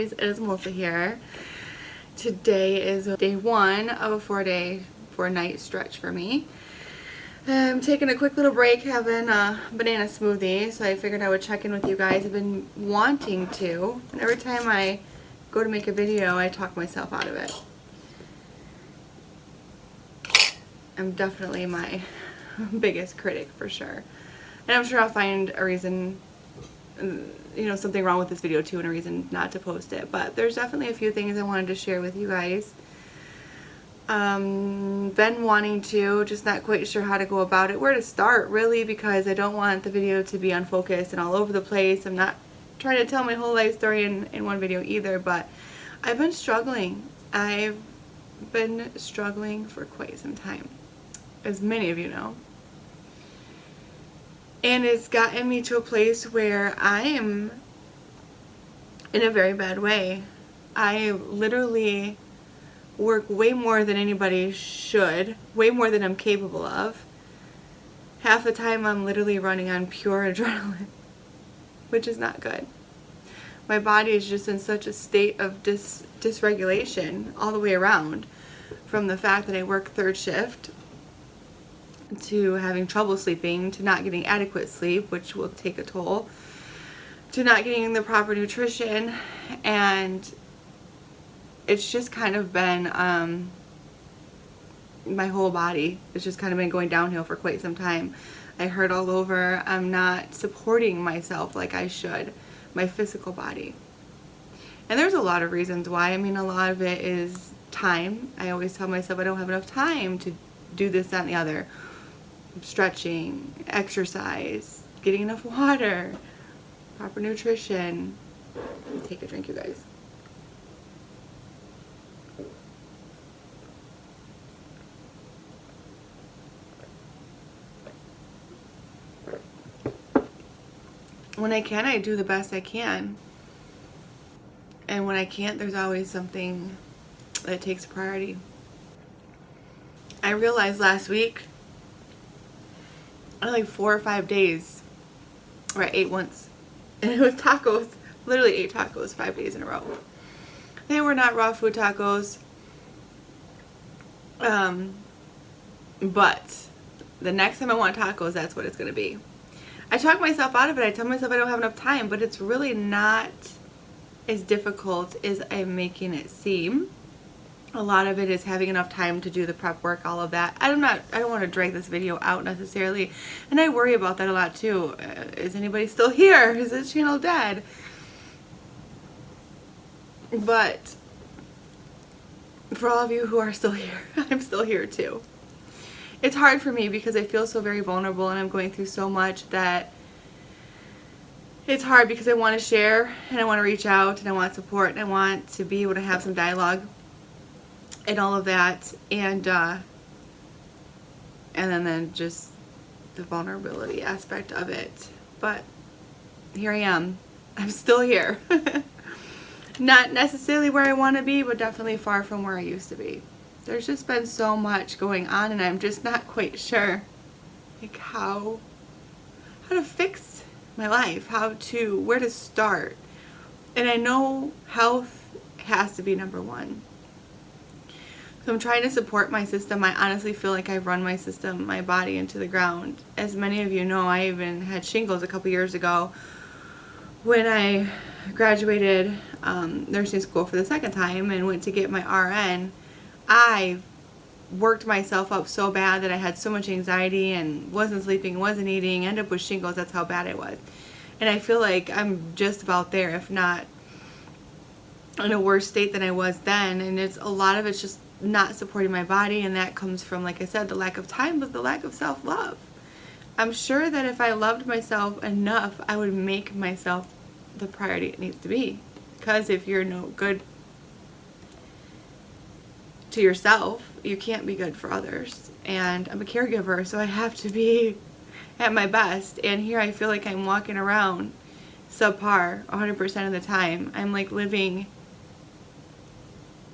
guys, it is Melissa here. Today is day 1 of a 4-night stretch for me. I'm taking a quick little break having a banana smoothie, so I figured I would check in with you guys. I've been wanting to, and every time I go to make a video I talk myself out of it. I'm definitely my biggest critic for sure. And I'm sure I'll find a reason, something wrong with this video too, and a reason not to post it. But there's definitely a few things I wanted to share with you guys. Been wanting to, just not quite sure how to go about it, where to start really, because I don't want the video to be unfocused and all over the place. I'm not trying to tell my whole life story in one video either, but I've been struggling. I've been struggling for quite some time, as many of you know. And it's gotten me to a place where I am in a very bad way. I literally work way more than anybody should, way more than I'm capable of. Half the time I'm literally running on pure adrenaline, which is not good. My body is just in such a state of dysregulation all the way around, from the fact that I work third shift, to having trouble sleeping, to not getting adequate sleep, which will take a toll, to not getting the proper nutrition, and it's just kind of been, my whole body has just kind of been going downhill for quite some time. I hurt all over. I'm not supporting myself like I should, my physical body. And there's a lot of reasons why. I mean, a lot of it is time. I always tell myself I don't have enough time to do this, that, and the other. Stretching, exercise, getting enough water, proper nutrition. Take a drink, you guys. When I can, I do the best I can. And when I can't, there's always something that takes priority. I realized last week, I had like 4 or 5 days where I ate once. And it was tacos. Literally ate tacos 5 days in a row. They were not raw food tacos. But the next time I want tacos, that's what it's going to be. I talk myself out of it. I tell myself I don't have enough time, but it's really not as difficult as I'm making it seem. A lot of it is having enough time to do the prep work, all of that. I don't want to drag this video out necessarily, and I worry about that a lot too. Is anybody still here? Is this channel dead? But for all of you who are still here, I'm still here too. It's hard for me because I feel so very vulnerable and I'm going through so much that it's hard, because I want to share and I want to reach out and I want support and I want to be able to have some dialogue and all of that, and then just the vulnerability aspect of it. But here I am. I'm still here. Not necessarily where I want to be, but definitely far from where I used to be. There's just been so much going on, and I'm just not quite sure like how to fix my life, where to start. And I know health has to be number one. So I'm trying to support my system. I honestly feel like I've run my system, my body, into the ground. As many of you know, I even had shingles a couple years ago when I graduated nursing school for the second time and went to get my RN. I worked myself up so bad that I had so much anxiety and wasn't sleeping, wasn't eating, ended up with shingles. That's how bad it was. And I feel like I'm just about there, if not in a worse state than I was then. And a lot of it's just not supporting my body, and that comes from, like I said, the lack of time, but the lack of self-love. I'm sure that if I loved myself enough, I would make myself the priority it needs to be. Because if you're no good to yourself, you can't be good for others. And I'm a caregiver, so I have to be at my best. And here I feel like I'm walking around subpar 100% of the time. I'm like living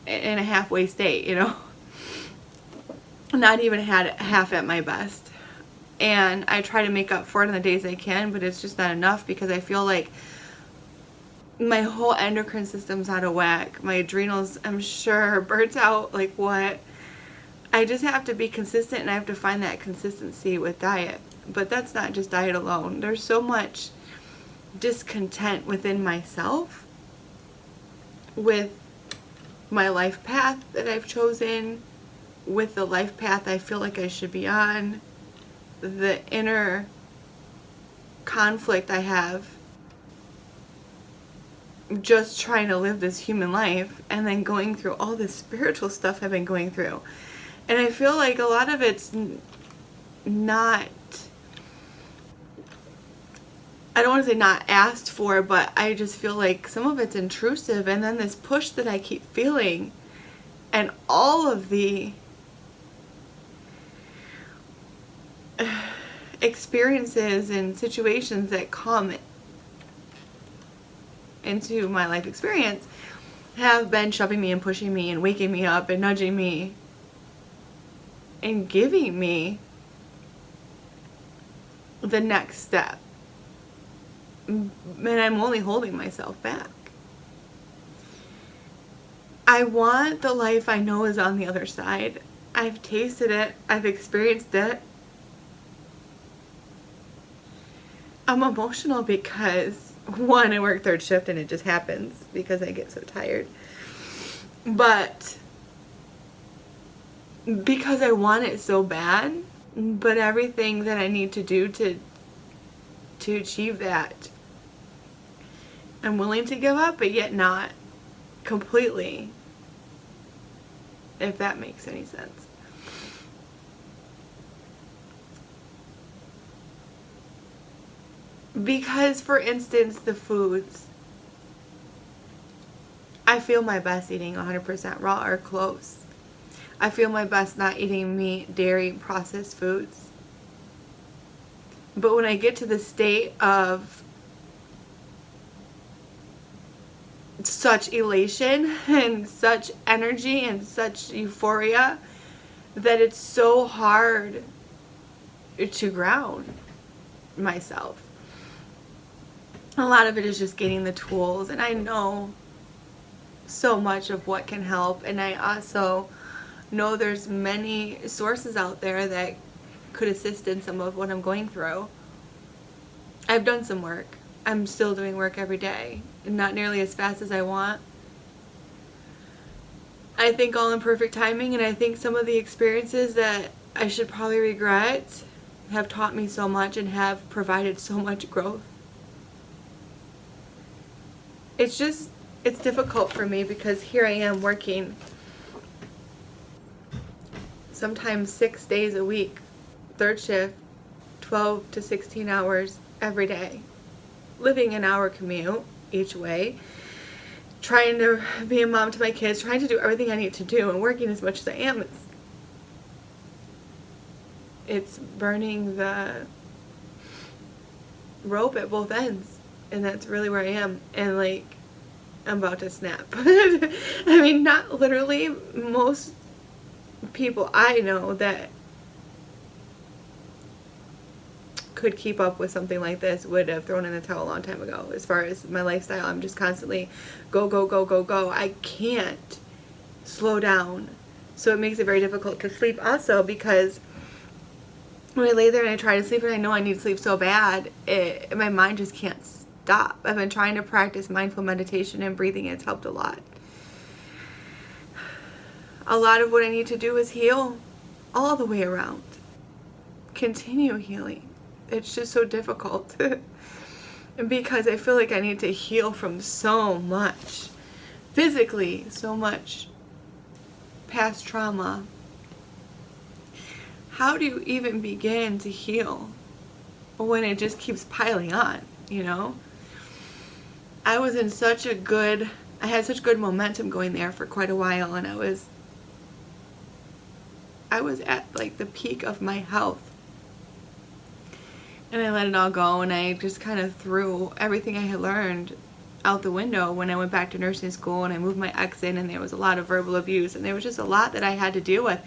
in a halfway state, not even half at my best. And I try to make up for it on the days I can, but it's just not enough, because I feel like my whole endocrine system's out of whack. My adrenals, I'm sure, are burnt out like what. I just have to be consistent, and I have to find that consistency with diet. But that's not just diet alone. There's so much discontent within myself with my life path that I've chosen, with the life path I feel like I should be on, the inner conflict I have just trying to live this human life, and then going through all this spiritual stuff I've been going through. And I feel like a lot of it's not, I don't want to say not asked for, but I just feel like some of it's intrusive. And then this push that I keep feeling, and all of the experiences and situations that come into my life experience have been shoving me and pushing me and waking me up and nudging me and giving me the next step. And I'm only holding myself back. I want the life I know is on the other side. I've tasted it. I've experienced it. I'm emotional because, one, I work third shift and it just happens because I get so tired. But because I want it so bad, but everything that I need to do to achieve that, I'm willing to give up, but yet not completely, if that makes any sense. Because, for instance, the foods, I feel my best eating 100% raw or close. I feel my best not eating meat, dairy, processed foods. But when I get to the state of such elation and such energy and such euphoria that it's so hard to ground myself. A lot of it is just getting the tools, and I know so much of what can help, and I also know there's many sources out there that could assist in some of what I'm going through. I've done some work. I'm still doing work every day, not nearly as fast as I want. I think all in perfect timing, and I think some of the experiences that I should probably regret have taught me so much and have provided so much growth. It's difficult for me because here I am working sometimes 6 days a week, third shift, 12 to 16 hours every day, living an hour commute each way, trying to be a mom to my kids, trying to do everything I need to do, and working as much as I am. It's burning the rope at both ends, and that's really where I am. And like, I'm about to snap. I mean, not literally. Most people I know that could keep up with something like this would have thrown in the towel a long time ago. As far as my lifestyle, I'm just constantly go, go, go, go, go. I can't slow down. So it makes it very difficult to sleep also, because when I lay there and I try to sleep and I know I need sleep so bad, my mind just can't stop. I've been trying to practice mindful meditation and breathing. It's helped a lot. A lot of what I need to do is heal all the way around. Continue healing. It's just so difficult because I feel like I need to heal from so much. Physically, so much past trauma. How do you even begin to heal when it just keeps piling on, you know? I had such good momentum going there for quite a while, and I was at like the peak of my health. And I let it all go, and I just kind of threw everything I had learned out the window when I went back to nursing school, and I moved my ex in, and there was a lot of verbal abuse, and there was just a lot that I had to deal with.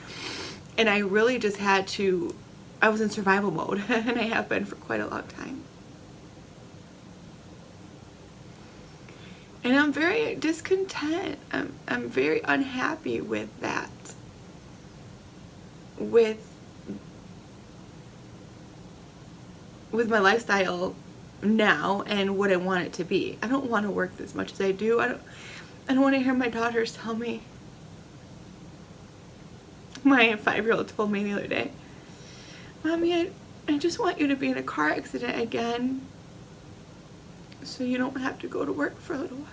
And I really just I was in survival mode, and I have been for quite a long time. And I'm very discontent. I'm very unhappy with that. With my lifestyle now and what I want it to be. I don't want to work as much as I do. I don't want to hear my daughters tell me. My 5-year-old told me the other day, "Mommy, I just want you to be in a car accident again so you don't have to go to work for a little while."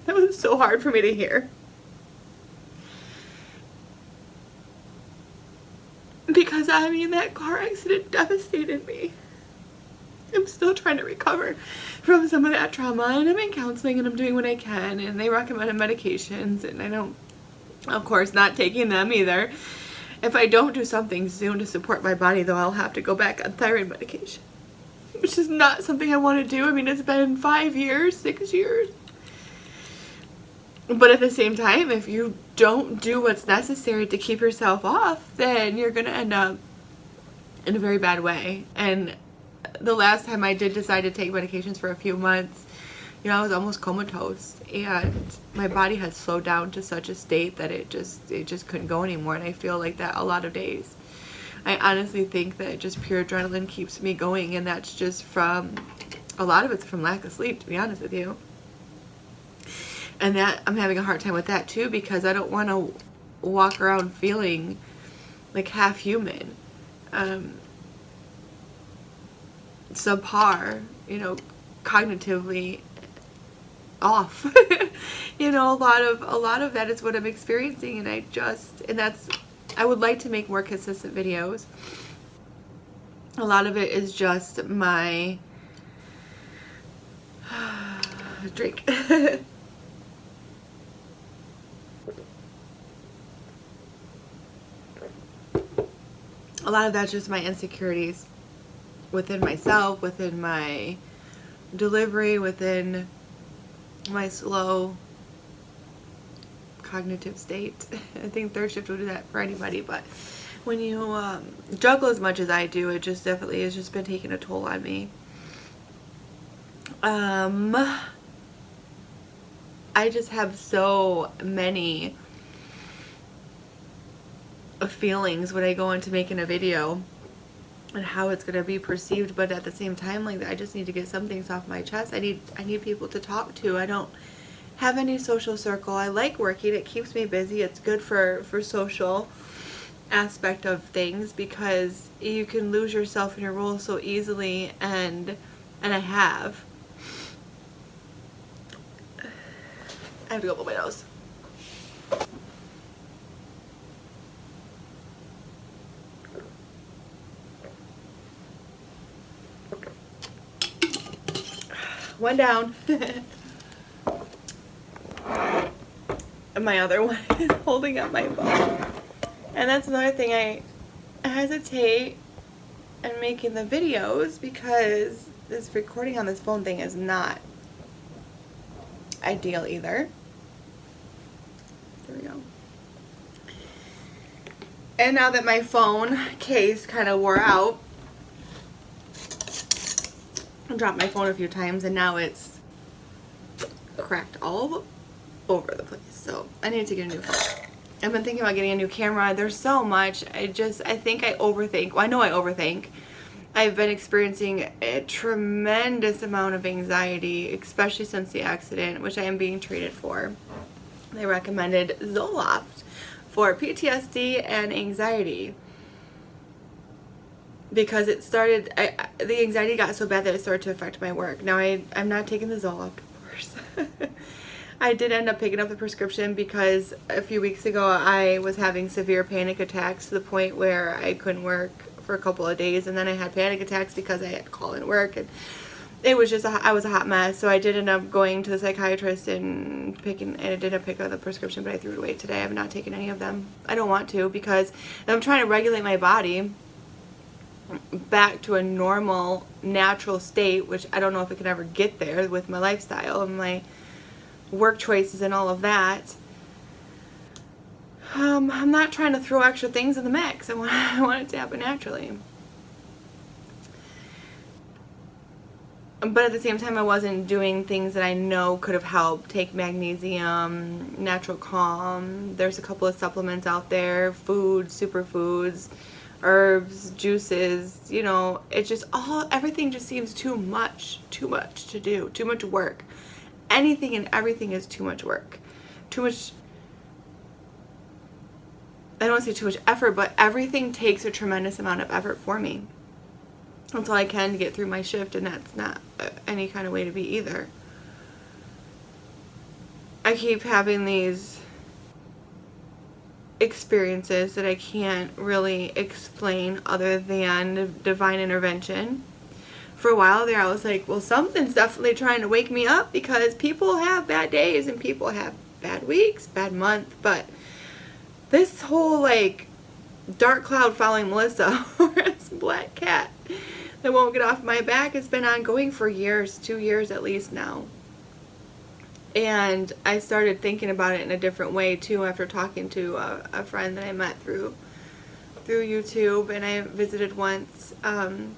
That was so hard for me to hear. Because, I mean, that car accident devastated me. I'm still trying to recover from some of that trauma, and I'm in counseling and I'm doing what I can, and they recommended medications, and I don't, of course, not taking them either. If I don't do something soon to support my body, though, I'll have to go back on thyroid medication, which is not something I want to do. I mean, it's been 5 years, 6 years. But at the same time, if you don't do what's necessary to keep yourself off, then you're going to end up in a very bad way. And the last time I did decide to take medications for a few months, you know, I was almost comatose, and my body had slowed down to such a state that it just couldn't go anymore. And I feel like that a lot of days. I honestly think that just pure adrenaline keeps me going, and that's just from, a lot of it's from lack of sleep, to be honest with you. And that I'm having a hard time with that too, because I don't want to walk around feeling like half human, subpar, you know, cognitively off. You know, a lot of that is what I'm experiencing, and I would like to make more consistent videos. A lot of it is just my drink. A lot of that's just my insecurities within myself, within my delivery, within my slow cognitive state. I think third shift will do that for anybody, but when you juggle as much as I do, it just definitely has just been taking a toll on me. I just have so many feelings when I go into making a video and how it's going to be perceived, but at the same time, like, I just need to get some things off my chest. I need people to talk to. I don't have any social circle. I like working. It keeps me busy. It's good for social aspect of things, because you can lose yourself in your role so easily, and I have to go blow my nose. One down. And my other one is holding up my phone. And that's another thing, I hesitate in making the videos because this recording on this phone thing is not ideal either. There we go. And now that my phone case kind of wore out, I dropped my phone a few times and now it's cracked all over the place. So I need to get a new phone. I've been thinking about getting a new camera. There's so much. I think I overthink. Well, I know I overthink. I've been experiencing a tremendous amount of anxiety, especially since the accident, which I am being treated for. They recommended Zoloft for PTSD and anxiety, because it started, the anxiety got so bad that it started to affect my work. Now I'm not taking the Zoloft, of course. I did end up picking up the prescription because a few weeks ago I was having severe panic attacks to the point where I couldn't work for a couple of days, and then I had panic attacks because I had to call in work, and it was just I was a hot mess. So I did end up going to the psychiatrist and I did end up picking up the prescription, but I threw it away today. I have not taken any of them. I don't want to, because I'm trying to regulate my body back to a normal, natural state, which I don't know if I can ever get there with my lifestyle and my work choices and all of that. I'm not trying to throw extra things in the mix. I want it to happen naturally. But at the same time, I wasn't doing things that I know could have helped. Take magnesium, natural calm. There's a couple of supplements out there, foods, superfoods, herbs, juices. You know, it just everything just seems too much to do, too much work. Anything and everything is too much work, too much. I don't want to say too much effort, but everything takes a tremendous amount of effort for me. That's all I can to get through my shift, and that's not any kind of way to be either. I keep having these experiences that I can't really explain other than divine intervention. For a while there, I was like, well, something's definitely trying to wake me up, because people have bad days and people have bad weeks, bad month, but this whole like dark cloud following Melissa, or this black cat that won't get off my back, has been ongoing for years, 2 years at least now. And I started thinking about it in a different way too after talking to a friend that I met through YouTube, and I visited once, and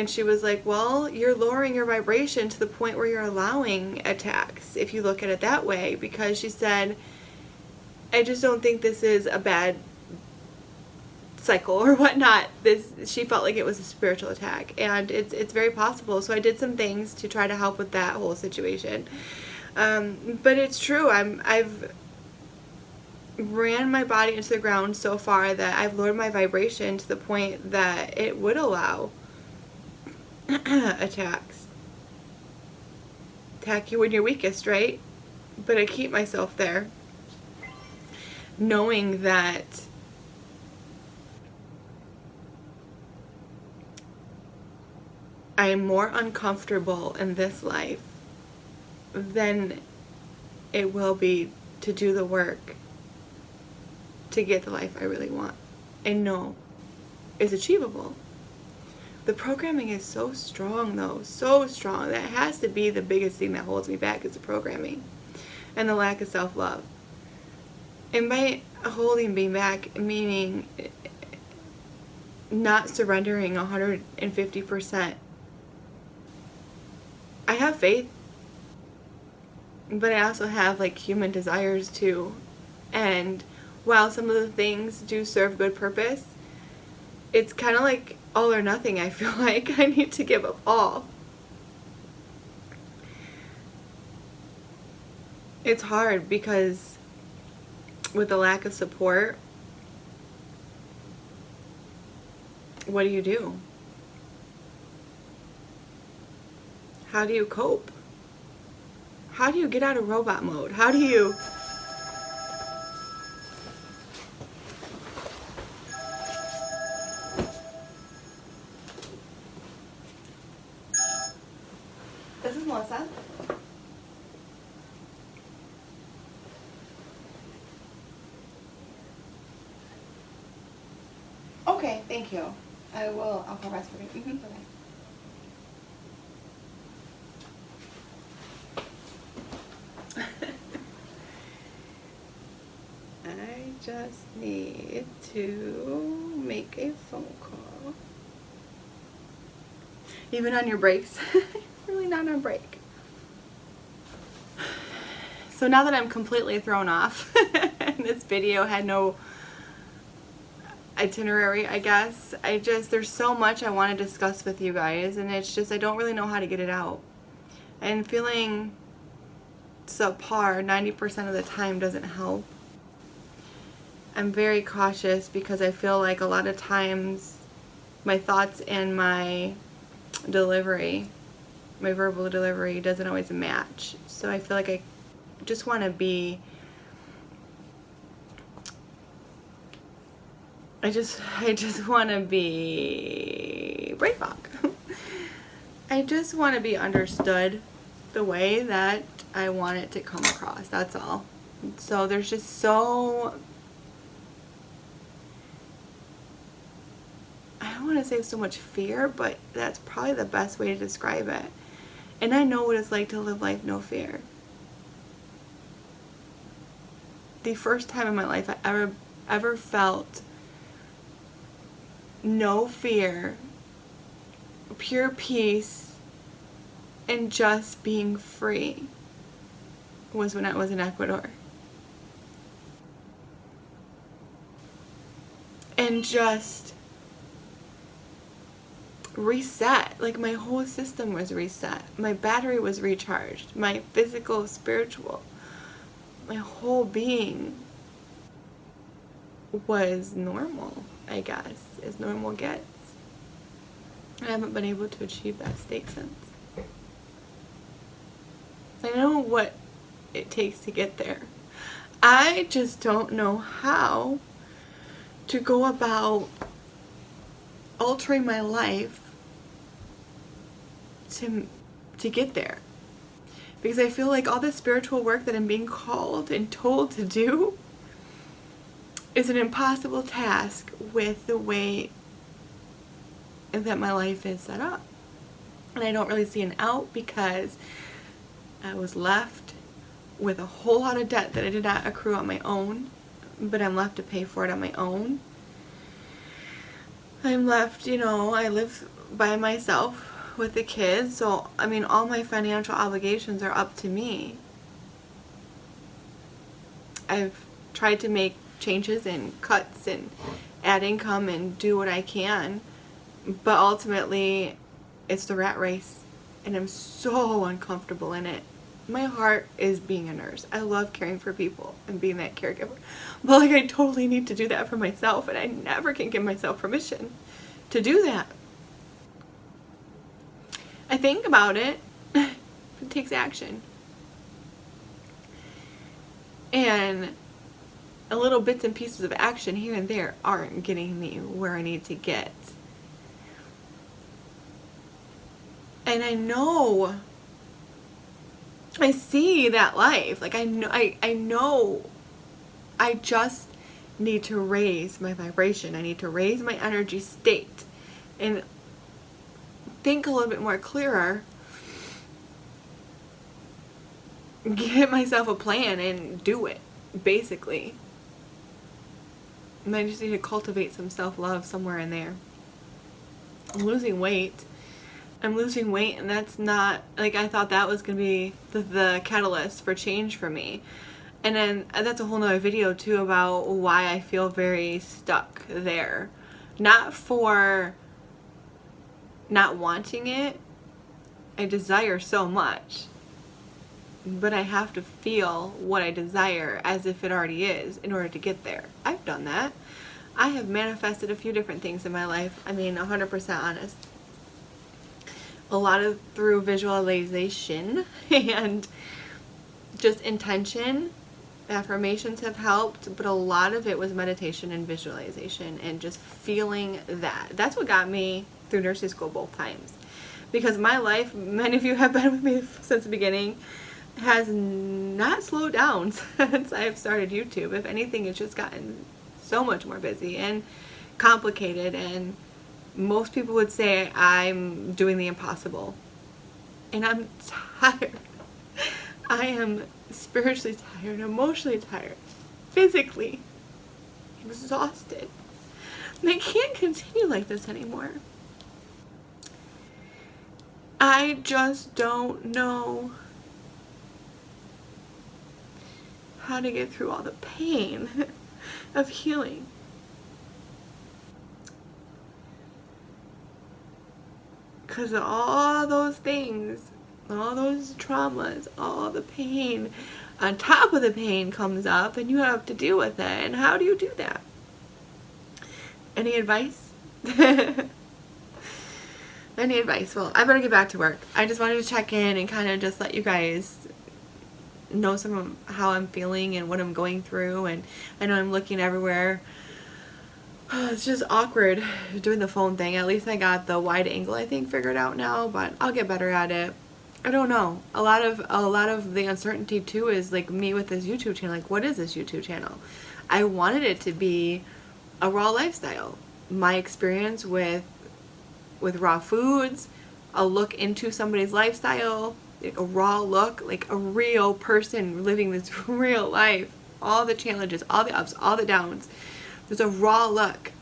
she was like, well, you're lowering your vibration to the point where you're allowing attacks, if you look at it that way, because she said, I just don't think this is a bad cycle or whatnot. She felt like it was a spiritual attack, and it's very possible. So I did some things to try to help with that whole situation. But it's true. I've ran my body into the ground so far that I've lowered my vibration to the point that it would allow attacks. Attack you when you're weakest, right? But I keep myself there, knowing that I am more uncomfortable in this life than it will be to do the work to get the life I really want and know is achievable. The programming is so strong though, so strong. That has to be the biggest thing that holds me back, is the programming and the lack of self-love. And by holding me back, meaning not surrendering 150%. I have faith, but I also have like human desires too. And while some of the things do serve good purpose, it's kind of like all or nothing. I feel like I need to give up all. It's hard because with the lack of support, what do? How do you cope? How do you get out of robot mode? How do you... This is Melissa. Okay, thank you. I'll call rest for you. Okay. I just need to make a phone call. Even on your breaks? Really not on break. So now that I'm completely thrown off, and this video had no itinerary, I guess, there's so much I want to discuss with you guys, and it's just I don't really know how to get it out. And feeling subpar 90% of the time doesn't help. I'm very cautious because I feel like a lot of times my thoughts and my delivery, my verbal delivery, doesn't always match. So I feel like I just want to be, I just want to be brain fog. I just want to be understood the way that I want it to come across. That's all. So there's just so, I don't want to say so much fear, but that's probably the best way to describe it. And I know what it's like to live life no fear. The first time in my life I ever felt no fear, pure peace, and just being free was when I was in Ecuador. And just reset. Like, my whole system was reset. My battery was recharged. My physical, spiritual, my whole being was normal, I guess, as normal gets. I haven't been able to achieve that state since. I know what it takes to get there. I just don't know how to go about altering my life to get there. Because I feel like all the spiritual work that I'm being called and told to do is an impossible task with the way that my life is set up. And I don't really see an out because I was left with a whole lot of debt that I did not accrue on my own, but I'm left to pay for it on my own. I'm left, I live by myself with the kids, so I mean, all my financial obligations are up to me. I've tried to make changes and cuts and add income and do what I can, but ultimately it's the rat race, and I'm so uncomfortable in it. My heart is being a nurse. I love caring for people and being that caregiver, but like, I totally need to do that for myself, and I never can give myself permission to do that. I think about it. It takes action. And a little bits and pieces of action here and there aren't getting me where I need to get. And I know, I see that life. Like, I know I just need to raise my vibration. I need to raise my energy state and think a little bit more clearer, get myself a plan and do it, basically. And I just need to cultivate some self-love somewhere in there. I'm losing weight, and that's not, like, I thought that was going to be the catalyst for change for me. And then that's a whole nother video too about why I feel very stuck there. Not for not wanting it. I desire so much, but I have to feel what I desire as if it already is in order to get there. I've done that. I have manifested a few different things in my life. I mean, 100% honest. A lot of through visualization and just intention. Affirmations have helped, but a lot of it was meditation and visualization and just feeling that. That's what got me through nursing school both times. Because my life, many of you have been with me since the beginning, has not slowed down since I've started YouTube. If anything, it's just gotten so much more busy and complicated, and most people would say I'm doing the impossible. And I'm tired. I am spiritually tired, emotionally tired, physically exhausted. And I can't continue like this anymore. I just don't know how to get through all the pain of healing. Because of all those things, all those traumas, all the pain, on top of the pain comes up and you have to deal with it. And how do you do that? Any advice? Any advice? Well, I better get back to work. I just wanted to check in and kind of just let you guys know some of how I'm feeling and what I'm going through. And I know I'm looking everywhere. It's just awkward doing the phone thing. At least I got the wide angle, I think, figured out now, but I'll get better at it. I don't know. A lot of the uncertainty too is like me with this YouTube channel. Like, what is this YouTube channel? I wanted it to be a raw lifestyle. My experience with raw foods, a look into somebody's lifestyle, like a raw look, like a real person living this real life. All the challenges, all the ups, all the downs. There's a raw look.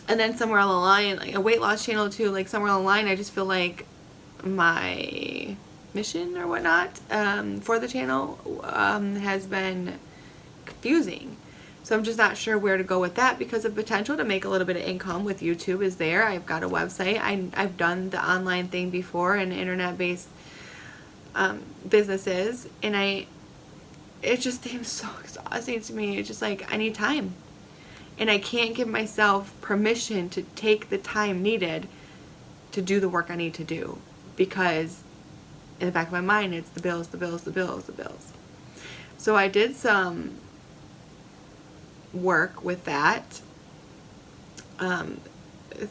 And then somewhere on the line, like a weight loss channel too, like somewhere on the line, I just feel like my mission or whatnot for the channel has been confusing. So I'm just not sure where to go with that, because the potential to make a little bit of income with YouTube is there. I've got a website. I've done the online thing before in internet-based businesses, and it just seems so exhausting to me. It's just like, I need time, and I can't give myself permission to take the time needed to do the work I need to do, because in the back of my mind it's the bills, the bills, the bills, the bills. So I did some work with that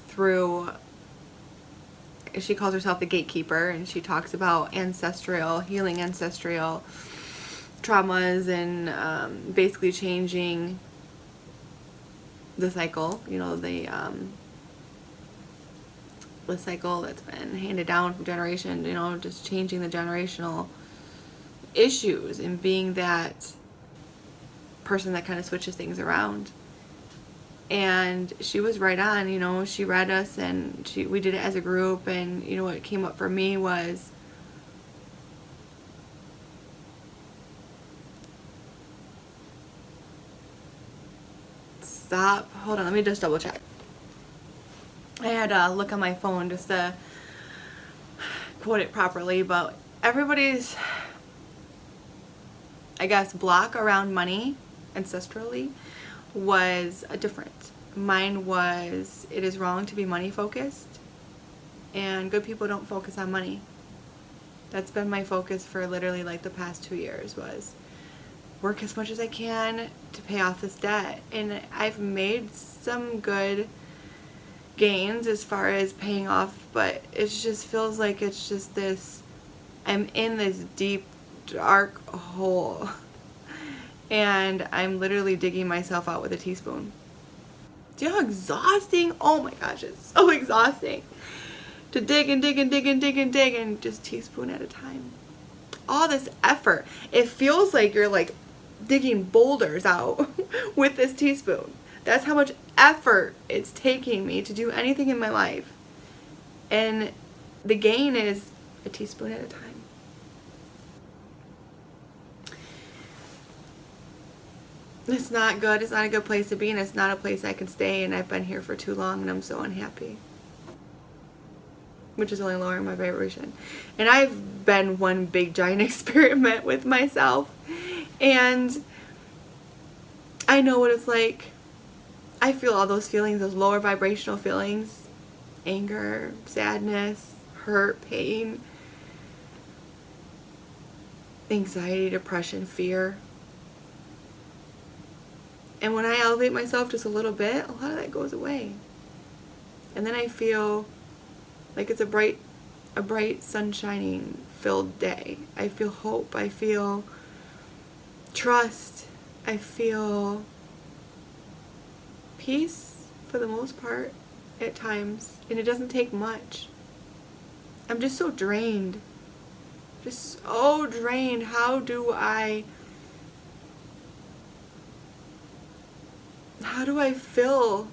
through, she calls herself the gatekeeper, and she talks about healing ancestral traumas, and basically changing the cycle, you know, the cycle that's been handed down from generation, you know, just changing the generational issues and being that person that kind of switches things around. And she was right on, you know. She read us, and we did it as a group, and you know what came up for me was hold on, let me just double check. I had to look on my phone just to quote it properly, but everybody's, I guess, block around money ancestrally was different. Mine was, it is wrong to be money focused, and good people don't focus on money. That's been my focus for literally like the past 2 years, was work as much as I can to pay off this debt. And I've made some good gains as far as paying off, but it just feels like it's just this, I'm in this deep dark hole, and I'm literally digging myself out with a teaspoon. Do you know how exhausting? Oh my gosh, it's so exhausting to dig and dig and dig and dig and dig, and just teaspoon at a time. All this effort. It feels like you're like digging boulders out with this teaspoon. That's how much effort it's taking me to do anything in my life. And the gain is a teaspoon at a time. It's not good. It's not a good place to be, and it's not a place I can stay, and I've been here for too long, and I'm so unhappy. Which is only lowering my vibration. And I've been one big giant experiment with myself, and I know what it's like. I feel all those feelings, those lower vibrational feelings. Anger, sadness, hurt, pain, anxiety, depression, fear. And when I elevate myself just a little bit, a lot of that goes away. And then I feel like it's a bright sunshining filled day. I feel hope. I feel trust. I feel peace for the most part at times. And it doesn't take much. I'm just so drained. Just so drained. How do I fill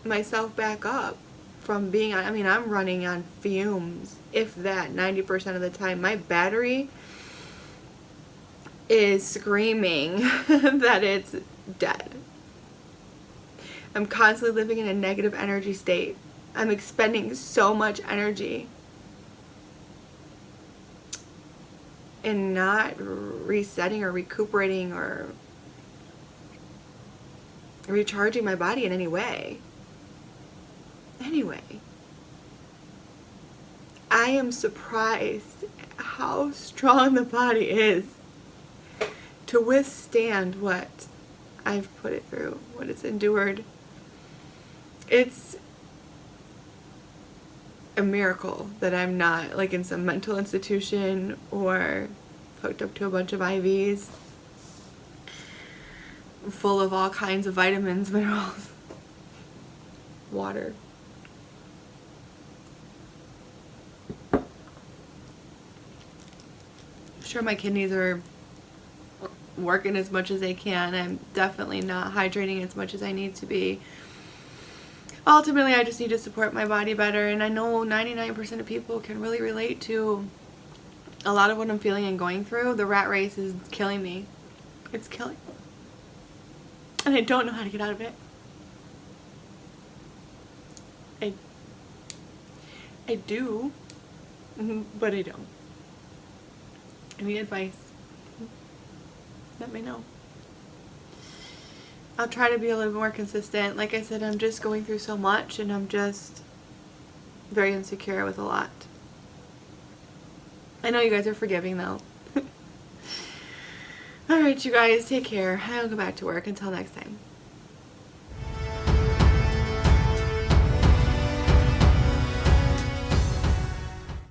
myself back up from being on, I'm running on fumes, if that, 90% of the time. My battery is screaming that it's dead. I'm constantly living in a negative energy state. I'm expending so much energy and not resetting or recuperating or recharging my body in any way. Anyway, I am surprised how strong the body is to withstand what I've put it through, what it's endured. It's a miracle that I'm not like in some mental institution or hooked up to a bunch of IVs full of all kinds of vitamins, minerals, water. Sure, my kidneys are working as much as they can. I'm definitely not hydrating as much as I need to be. ultimately I just need to support my body better, and I know 99% of people can really relate to a lot of what I'm feeling and going through. The rat race is killing me. It's killing me. And I don't know how to get out of it. I do, but I don't. Any advice? Let me know. I'll try to be a little more consistent. Like I said, I'm just going through so much, and I'm just very insecure with a lot. I know you guys are forgiving though. Alright, you guys, take care. I'll go back to work. Until next time.